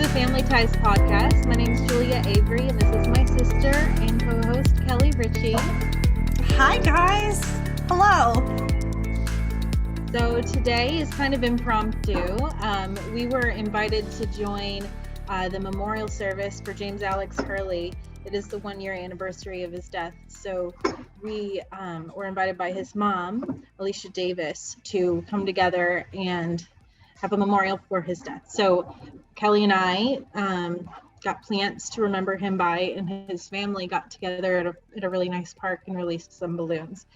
the Family Ties podcast. My name is Julia Avery, and this is my sister and co-host Kelly Ritchie. Hi, guys. Hello. So today is kind of impromptu. We were invited to join the memorial service for James Alex Hurley. It is the 1-year anniversary of his death. So we were invited by his mom, Alicia Davis, to come together and have a memorial for his death. So Kelly and I got plants to remember him by, and his family got together at a really nice park and released some balloons.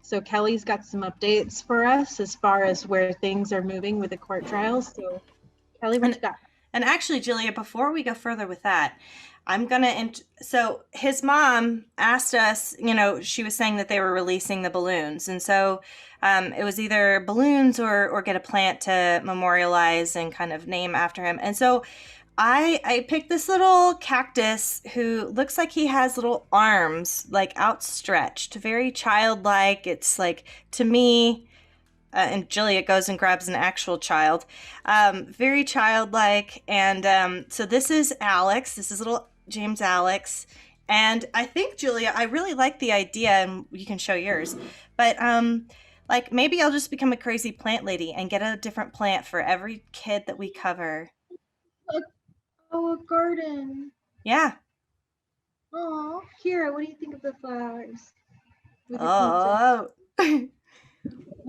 So Kelly's got some updates for us as far as where things are moving with the court trials. So Kelly, what you got? And actually, Julia, before we go further with that, so his mom asked us, she was saying that they were releasing the balloons. And so it was either balloons or get a plant to memorialize and kind of name after him. And so I picked this little cactus who looks like he has little arms, like outstretched, very childlike. It's like, to me, and Julia goes and grabs an actual child, very childlike. And so this is Alex. This is little James Alex. And I think, Julia, I really like the idea, and you can show yours. But like maybe I'll just become a crazy plant lady and get a different plant for every kid that we cover. Oh, a garden. Yeah. Oh, Kira, what do you think of the flowers? Oh.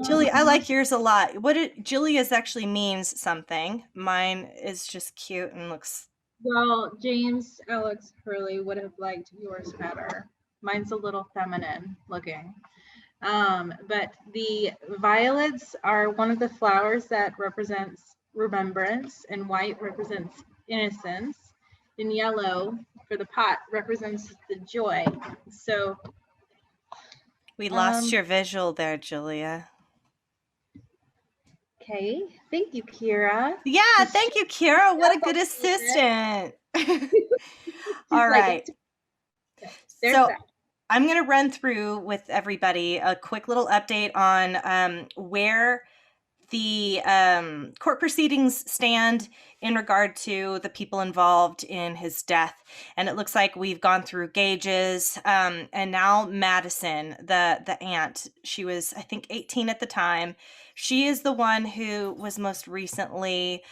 Julia, I like yours a lot. Julia's actually means something. Mine is just cute and looks... Well, James Alex Hurley would have liked yours better. Mine's a little feminine looking. But the violets are one of the flowers that represents remembrance, and white represents innocence, and yellow for the pot represents the joy. So we lost your visual there, Julia. Okay, thank you, Kira. Yeah, thank you, Kira. What a good assistant. All right. So I'm going to run through with everybody a quick little update on where the court proceedings stand in regard to the people involved in his death. And it looks like we've gone through Gage's, and now Madison, the aunt. She was, I think, 18 at the time. She is the one who was most recently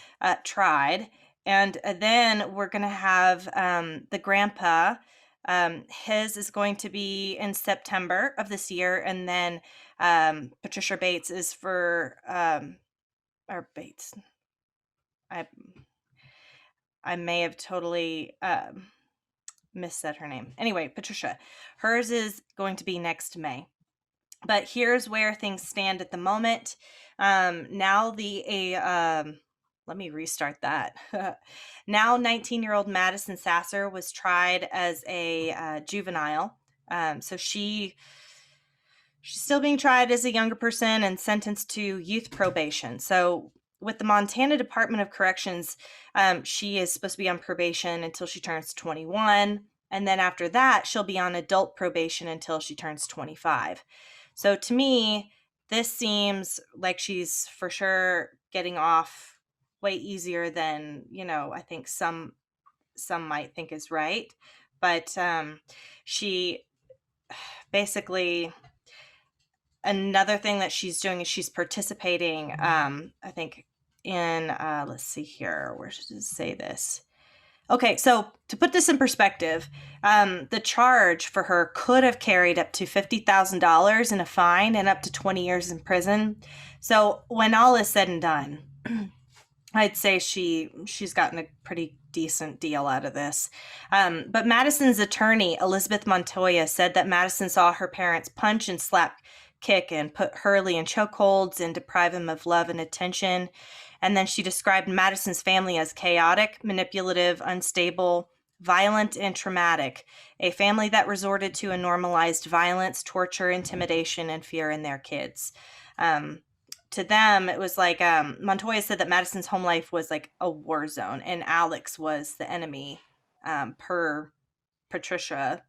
tried. And then we're going to have the grandpa. His is going to be in September of this year. And then Patricia Bates is for, or Bates. I may have totally missaid her name. Anyway, Patricia. Hers is going to be next May. But here's where things stand at the moment. Now let me restart that. Now 19-year-old Madison Sasser was tried as a juvenile. So she's still being tried as a younger person and sentenced to youth probation. So with the Montana Department of Corrections, she is supposed to be on probation until she turns 21. And then after that, she'll be on adult probation until she turns 25. So to me, this seems like she's for sure getting off way easier than, I think some might think is right. But she basically... Another thing that she's doing is she's participating, I think, in, let's see here, where should it say this? Okay, so to put this in perspective, the charge for her could have carried up to $50,000 in a fine and up to 20 years in prison. So when all is said and done, I'd say she's gotten a pretty decent deal out of this. But Madison's attorney, Elizabeth Montoya, said that Madison saw her parents punch and slap, kick, and put Hurley in chokeholds and deprive him of love and attention. And then she described Madison's family as chaotic, manipulative, unstable, violent, and traumatic, a family that resorted to a normalized violence, torture, intimidation, and fear in their kids. To them, it was like Montoya said that Madison's home life was like a war zone, and Alex was the enemy, per Patricia.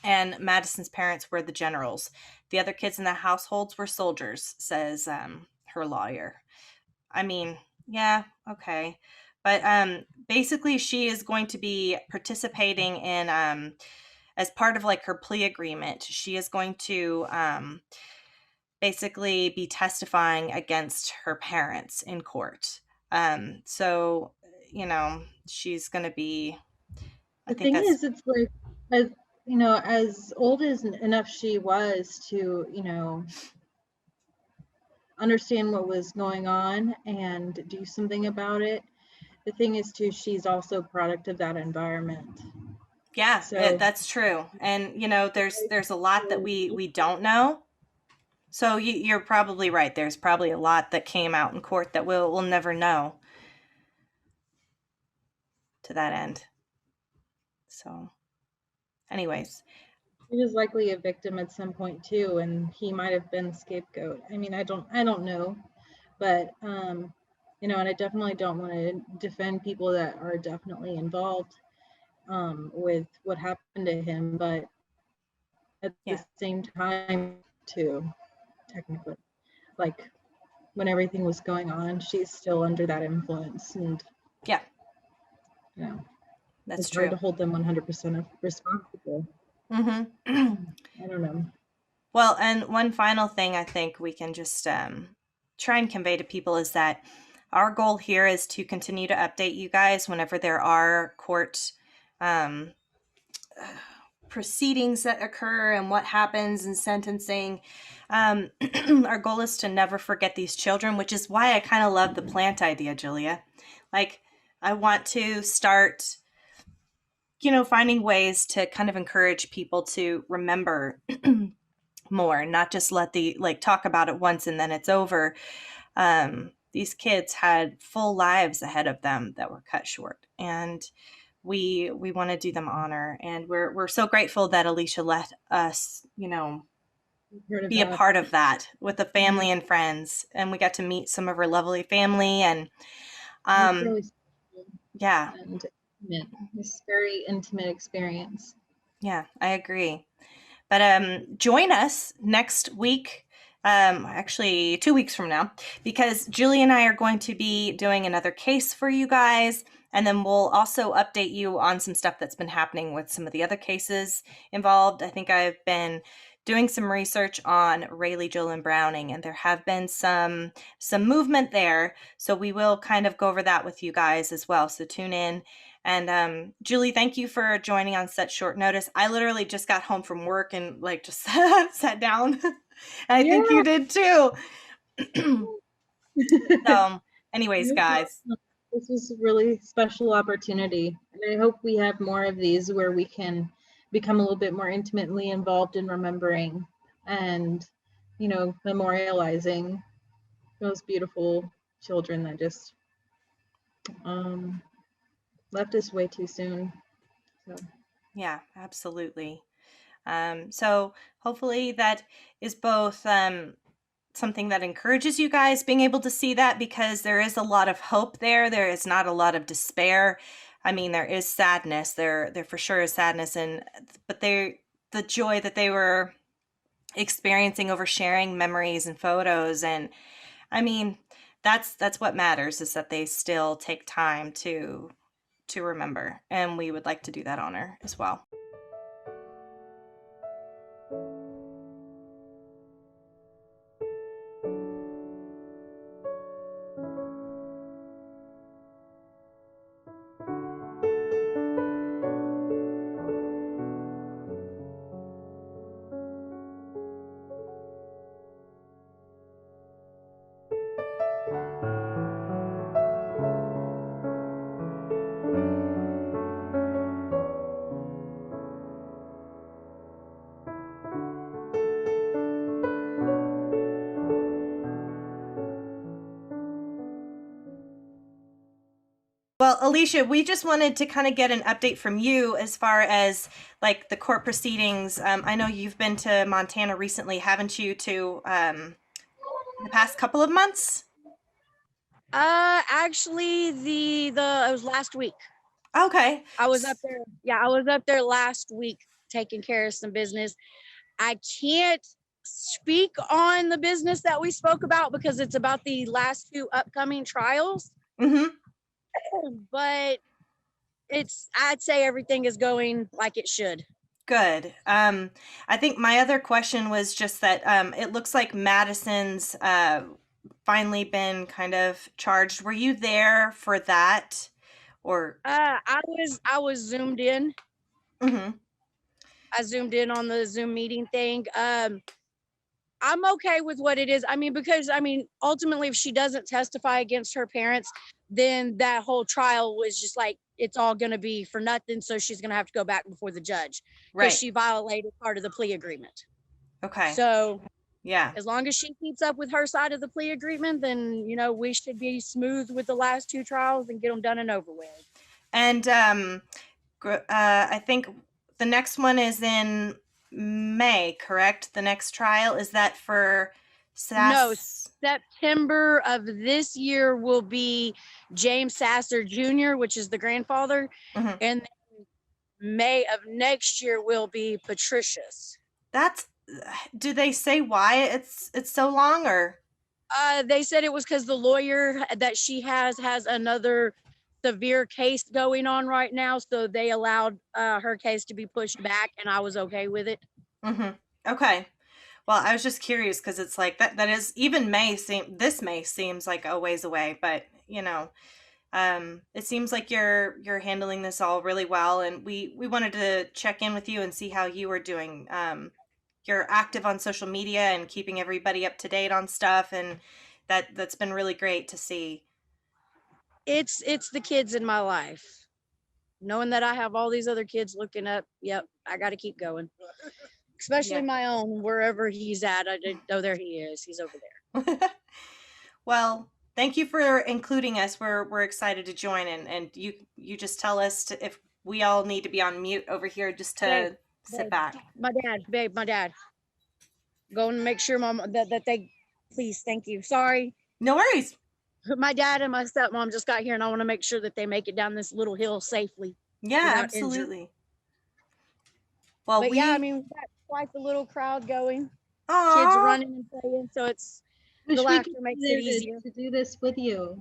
And Madison's parents were the generals. The other kids in the households were soldiers, says her lawyer. I mean, yeah, okay. But basically, she is going to be participating in, as part of like her plea agreement, she is going to basically be testifying against her parents in court. So, she's going to be, I The think thing that's, is, it's like, as as old as enough she was to, understand what was going on and do something about it. The thing is too, she's also a product of that environment. yeah, So that's true. And, there's a lot that we don't know. So you're probably right. There's probably a lot that came out in court that we'll never know to that end. So, anyways, he was likely a victim at some point too, and he might have been scapegoat. I mean, I don't know, but and I definitely don't want to defend people that are definitely involved with what happened to him, but at the yeah, same time too, technically, like when everything was going on, she's still under that influence, and yeah, you know that's it's hard true. to hold them 100% responsible. Mm-hmm. I don't know. Well, and one final thing I think we can just try and convey to people is that our goal here is to continue to update you guys whenever there are court um, proceedings that occur and what happens in sentencing. Our goal is to never forget these children, which is why I kind of love the plant idea, Julia. Like, I want to start, finding ways to kind of encourage people to remember more, not just let the like talk about it once and then it's over. These kids had full lives ahead of them that were cut short, and we want to do them honor, and we're so grateful that Alicia let us, Heard of be a that. part of that with the Yeah, family and friends, and we got to meet some of her lovely family, and it's um really special yeah, and intimate. It's very intimate experience. yeah, I agree. But join us next week, actually 2 weeks from now, because Julie and I are going to be doing another case for you guys. And then we'll also update you on some stuff that's been happening with some of the other cases involved. I think I've been doing some research on Rayleigh Jolyn Browning, and there have been some movement there. So we will kind of go over that with you guys as well. So tune in. And Julie, thank you for joining on such short notice. I literally just got home from work and like just sat down. And I think Yeah. you did too. So, anyways, No guys, problem. This was a really special opportunity, and I hope we have more of these where we can become a little bit more intimately involved in remembering and, memorializing those beautiful children that just um, left us way too soon. So, yeah, absolutely. So hopefully that is both something that encourages you guys being able to see that, because there is a lot of hope there. There is not a lot of despair. I mean, there is sadness. There for sure is sadness, but the joy that they were experiencing over sharing memories and photos, and I mean, that's what matters, is that they still take time to remember, and we would like to do that honor as well. Well, Alicia, we just wanted to kind of get an update from you as far as like the court proceedings. I know you've been to Montana recently, haven't you, to the past couple of months? Actually, the it was last week. Okay. I was up there. Yeah, I was up there last week taking care of some business. I can't speak on the business that we spoke about because it's about the last two upcoming trials. Mm-hmm. But I'd say everything is going like it should. Good. I think my other question was just that it looks like Madison's finally been kind of charged. Were you there for that, or? I was zoomed in. Mhm. I zoomed in on the Zoom meeting thing. I'm okay with what it is. I mean, because ultimately, if she doesn't testify against her parents, then that whole trial was just like, it's all going to be for nothing. So she's going to have to go back before the judge because Right. she violated part of the plea agreement. Okay. So Yeah. as long as she keeps up with her side of the plea agreement, then, we should be smooth with the last two trials and get them done and over with. And I think the next one is in May, correct? The next trial, is that for No, Sass? September of this year will be James Sasser Jr., which is the grandfather, Mhm. and then May of next year will be Patricia's. That's. Do they say why it's so long, or? They said it was because the lawyer that she has another severe case going on right now, so they allowed her case to be pushed back, and I was okay with it. Mhm. Okay. Well, I was just curious because it's like that is even this May seems like a ways away, but it seems like you're handling this all really well, and we wanted to check in with you and see how you were doing. You're active on social media and keeping everybody up to date on stuff, and that's been really great to see. It's the kids in my life. Knowing that I have all these other kids looking up, yep, I got to keep going. Especially Yeah. my own, wherever he's at. There he is. He's over there. Well, thank you for including us. We're excited to join, and you just tell us if we all need to be on mute over here just to sit back. My dad. Go and make sure mom that they, please, thank you. Sorry. No worries. My dad and my stepmom just got here, and I want to make sure that they make it down this little hill safely. Yeah, absolutely. Injury. Well, but yeah, we got quite the little crowd going. Aww. Kids running and playing, so it's the laughter makes it easier to do this with you.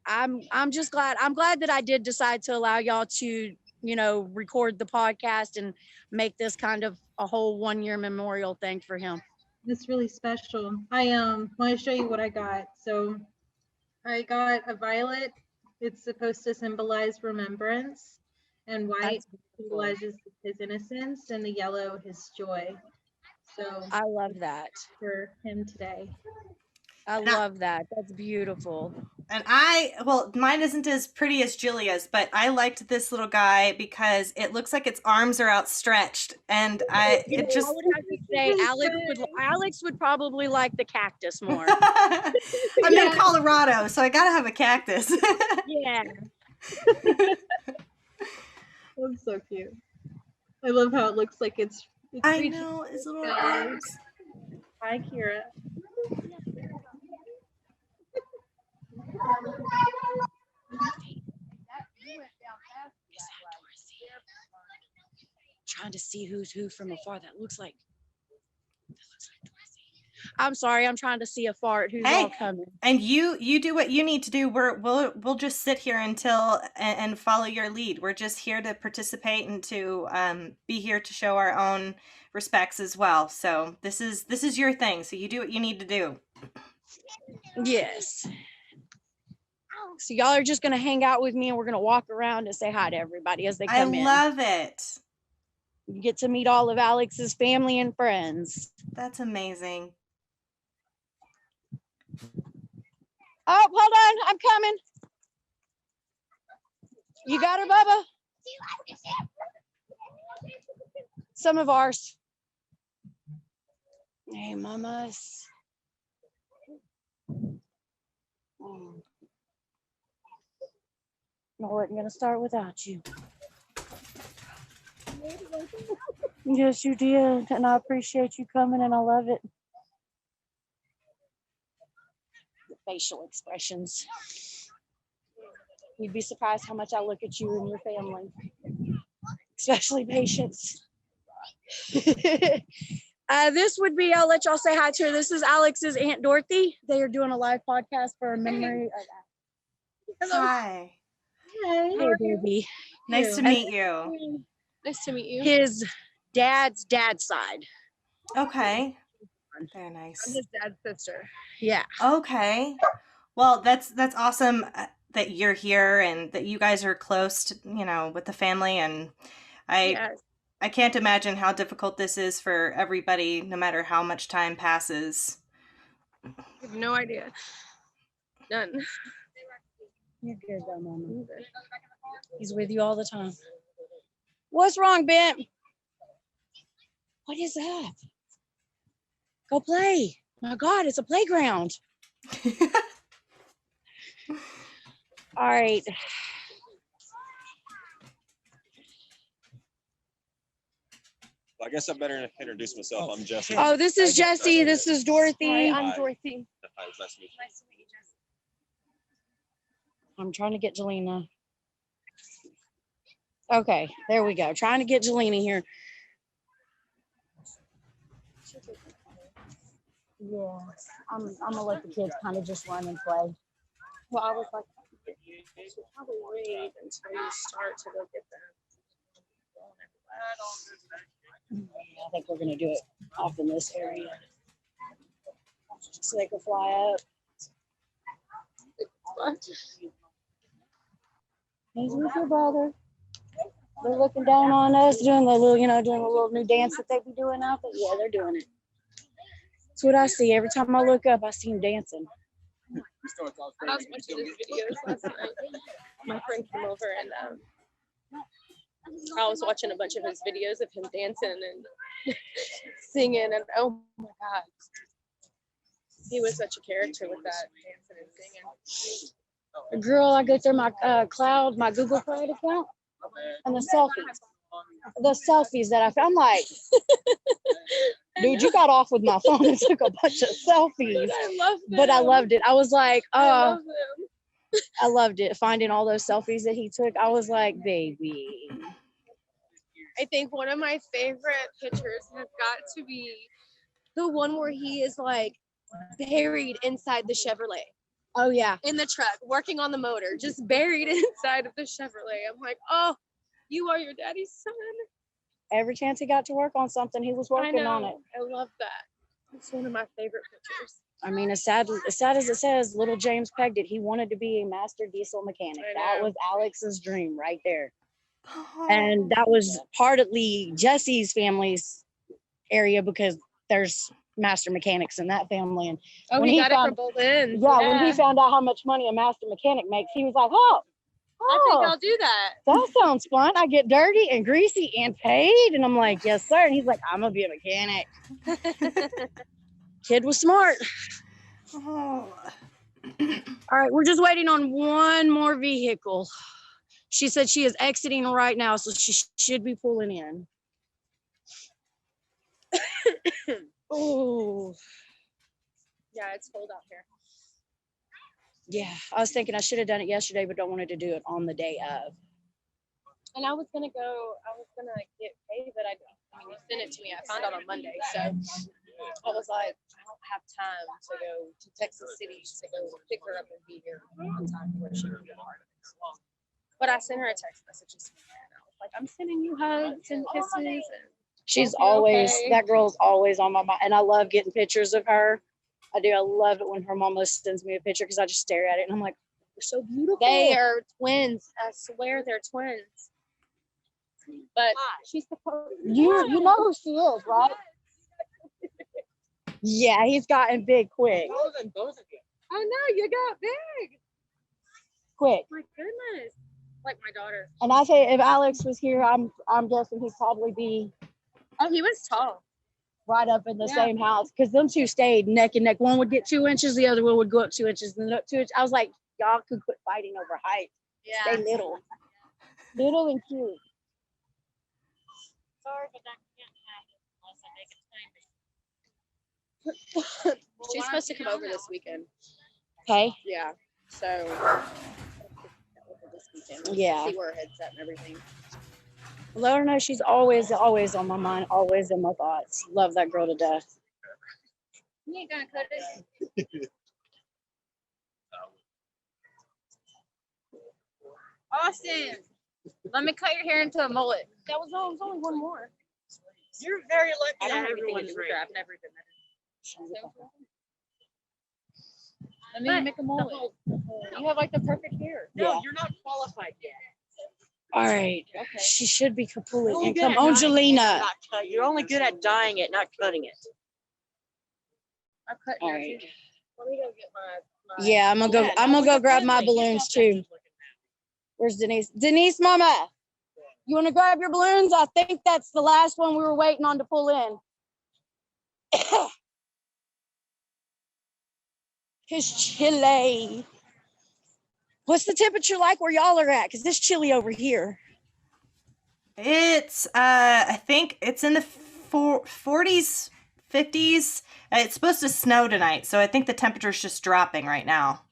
I'm just glad. I'm glad that I did decide to allow y'all to, record the podcast and make this kind of a whole 1 year memorial thing for him. It's really special. I want to show you what I got. So I got a violet. It's supposed to symbolize remembrance, and white symbolizes his innocence, and the yellow his joy. So I love that for him today. I love that. That's beautiful. And mine isn't as pretty as Julia's, but I liked this little guy because it looks like its arms are outstretched, and I would have to say Alex would probably like the cactus more. I'm in Colorado, so I gotta have a cactus. Yeah. That's so cute. I love how it looks like it's I know, his little arms. Hi, Kira. Trying to see who's who from afar. That looks like I'm sorry, I'm trying to see afar who's all coming. And you do what you need to do. We'll just sit here until and follow your lead. We're just here to participate and to be here to show our own respects as well. So this is your thing. So you do what you need to do. Yes. So y'all are just gonna hang out with me, and we're gonna walk around and say hi to everybody as they come in. I love it. You get to meet all of Alex's family and friends. That's amazing. Oh, hold on, I'm coming. You got her, Bubba? Some of ours. Hey, mamas. No, I wasn't gonna start without you. Yes, you did, and I appreciate you coming, and I love it. The facial expressions. You'd be surprised how much I look at you and your family, especially Patience. This would be, I'll let y'all say hi to her. This is Alex's Aunt Dorothy. They are doing a live podcast for a memory of Hi. Hey, baby. Nice to meet you. Nice to meet you. His dad's side. Okay. Very I'm nice. his dad's sister. Yeah. Okay. Well, that's awesome that you're here and that you guys are close to, with the family, and Yes. I can't imagine how difficult this is for everybody, no matter how much time passes. I have no idea. None. You're good though, Mama. He's with you all the time. What's wrong, Ben? What is that? Go play. My God, it's a playground. All right. I guess I better introduce myself. I'm Jesse. Oh, this is Jesse. This is Dorothy. Hi, I'm Dorothy. Hi, nice to meet you. Nice to meet you, Jesse. I'm trying to get Jelena. Okay, there we go. Trying to get Jelena here. Yeah, I'm gonna let the kids kind of just run and play. Well, I was like, you should probably wait until you start to go get them. I think we're gonna do it off in this area so they can fly up. He's with your brother. They're looking down on us, doing the little, doing a little new dance that they be doing out there. Yeah, they're doing it. That's what I see. Every time I look up, I see them dancing. I was watching his videos last night. My friend came over and I was watching a bunch of his videos of him dancing and singing, and oh my God, he was such a character with that dancing and singing. Girl, I go through my my Google Cloud account, and the selfies that I found. I'm like, dude, you got off with my phone and took a bunch of selfies. I love them. But I loved it. I was like, I oh, love them. I loved it. Finding all those selfies that he took, I was like, baby. I think one of my favorite pictures has got to be the one where he is like buried inside the Chevrolet Oh yeah. in the truck, working on the motor, just buried inside of the Chevrolet. I'm like, oh, you are your daddy's son. Every chance he got to work on something, he was I working know. on it. I love that. It's one of my favorite pictures. I mean, as sad as it says, little James pegged it. He wanted to be a master diesel mechanic. I That know. was Alex's dream right there. Oh. And that was partly Jesse's family's area because there's master mechanics in that family. And Oh, when he he got found- it from both ends. when he found out how much money a master mechanic makes, he was like, I think I'll do that. that sounds fun. I get dirty and greasy and paid. And I'm like, yes, sir. And he's like, I'm going to be a mechanic. Kid was smart. Oh. All right, we're just waiting on one more vehicle. She said she is exiting right now, so she should be pulling in. Oh, Yeah, it's cold out here. yeah. I was thinking I should have done it yesterday, but don't wanted to do it on the day of. And I was gonna get paid, but I mean, you sent it to me. I found out on Monday, so I was like, I don't have time to go to Texas City to go pick her up and be here on time where she would be hard. But I sent her a text message this morning, and I was like, I'm sending you hugs and kisses. And She's hope you're always, okay. that girl's always on my mind. And I love getting pictures of her. I do. I love it when her mama sends me a picture because I just stare at it and I'm like, you're so beautiful. They are twins. I swear they're twins. But she's supposed You know who she is, right? Yeah, he's gotten big quick. I know, you got big. Quick. My goodness. Like my daughter. And I say if Alex was here, I'm guessing he'd probably be Oh, he was tall. right up in the Yeah. same house because them two stayed neck and neck. One would get 2 inches, the other one would go up 2 inches, and then up 2 inches. I was like, y'all could quit fighting over height. Yeah. Stay little. Little and cute. Sorry, but that can't happen unless I make a She's supposed to come over this weekend. Okay. Yeah. So this weekend. Yeah. See where her head's at and everything. Let her know she's always on my mind, always in my thoughts. Love that girl to death. You ain't gonna cut it. Austin, let me cut your hair into a mullet. That was only one more. You're very lucky I that don't have everyone everything is in right. I've never done that. Let me make a mullet. You have like the perfect hair. No, Yeah. you're not qualified yet. All right. Okay. She should be completely You're only good income. at dyeing it, Angelina. not cut- You're only good at dyeing it, not cutting it. I'm cutting All that right. too. Let me go get my Yeah, I'm gonna go grab my balloons too. Where's Denise? Denise, mama. You want to grab your balloons? I think that's the last one we were waiting on to pull in. It's chilly. What's the temperature like where y'all are at? Because it's chilly over here. It's I think it's in the 40s, 50s. It's supposed to snow tonight, so I think the temperature's just dropping right now.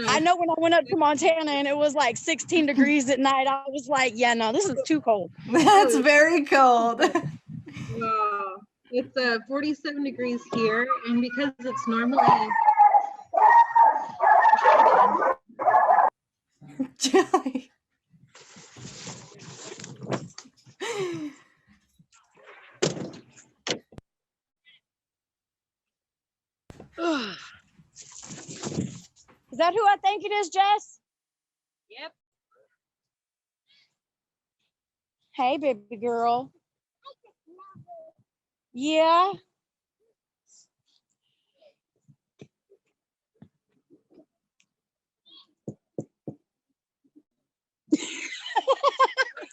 I know when I went up to Montana and it was like 16 degrees at night, I was like, yeah, no, this is too cold. That's very cold. Wow. It's 47 degrees here, and because it's normally Chilly. Is that who I think it is, Jess? Yep. Hey, baby girl. Yeah.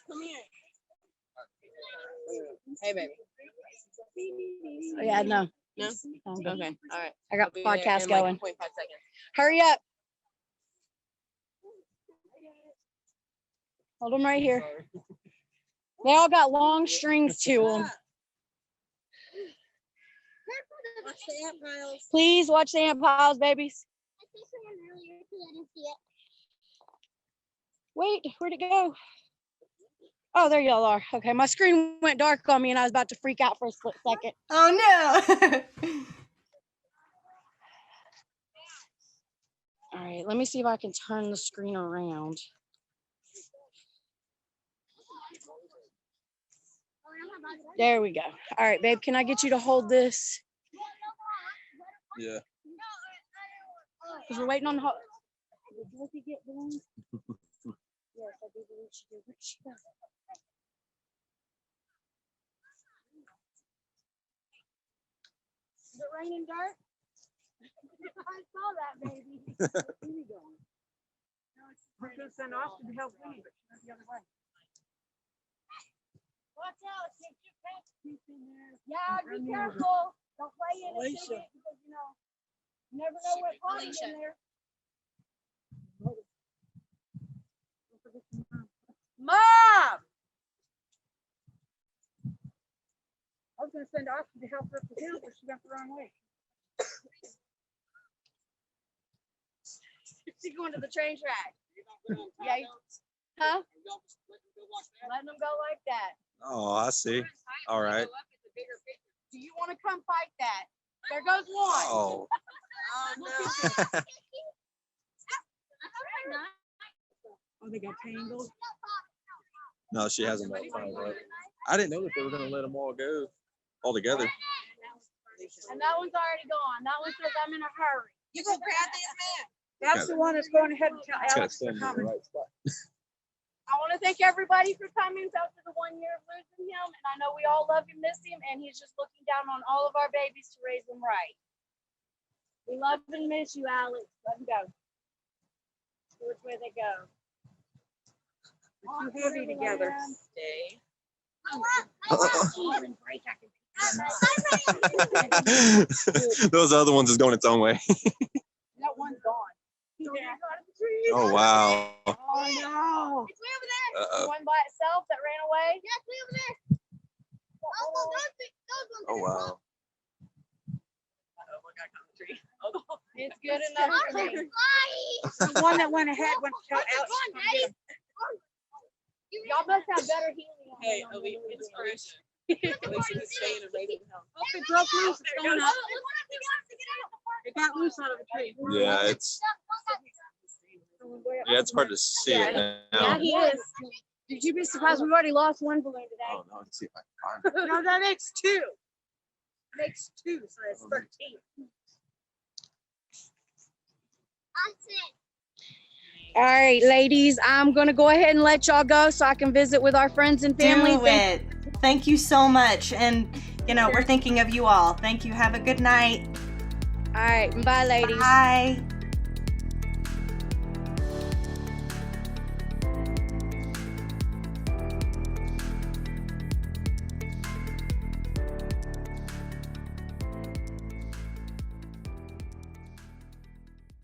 Come here. Hey, baby. Yeah, no. No? I'm good. Okay. All right. I got I'll be there podcast in like going. 0.5 seconds. Hurry up. Hold them right here. They all got long strings to them. Watch the ant piles. Please watch the ant piles, babies. Wait, where'd it go? Oh, there y'all are. Okay, my screen went dark on me and I was about to freak out for a split second. Oh no. All right, let me see if I can turn the screen around. There we go. All right, babe, can I get you to hold this? Yeah. Because we're waiting on the. Did Dorothy get balloons? Yes, I do believe she did. Where'd she go? Is it raining dirt? I saw that, baby. Here we go. We're going to send Austin to help me, but she's the other way. Watch out, get your pants deep in there. Yeah, be careful. Don't play in it Alicia. because you never know what party's in there. Mom! I was going to send Austin to help her up the hill, but she went the wrong way. She's going to the train track. Yeah. Huh? Letting them go like that. Oh, I see. All right. Do you want to come fight that? There goes one. Oh. Oh, no. Oh, they got tangled. No, she hasn't got found out. I didn't know that they were going to let them all go all together. And that one's already gone. That one says I'm in a hurry. You go grab this man. That's the one that's going ahead and tell It's got to Alex to stand in the come. right spot. I want to thank everybody for coming after the 1 year of losing him. And I know we all love and miss him. And he's just looking down on all of our babies to raise them right. We love and miss you, Alex. Let him go. See which way they go. We're too heavy together. Stay. Those other ones is going its own way. That one's gone. Oh, wow. Oh no. It's way over there. Uh-oh. The one by itself that ran away. Yeah, it's way over there. Oh, those ones. Oh, wow. It's good enough for me. The one that went ahead went to tell Alex to come get him. Y'all must have better healing. Hey, Alicia, it's fresh. Alicia can stay in a rating house. Oh, it broke loose. It's going up. It got loose out of the tree. Yeah, it's Yeah, it's hard to see it Yeah, now. he is. Did you be surprised? We've already lost one balloon today. Oh, no, let's see if I can find it. No, that makes two. Makes two, so it's 13. All right, ladies, I'm gonna go ahead and let y'all go so I can visit with our friends and family. Do it. Thank you so much. And, you know, we're thinking of you all. Thank you. Have a good night. All right, bye, ladies. Bye.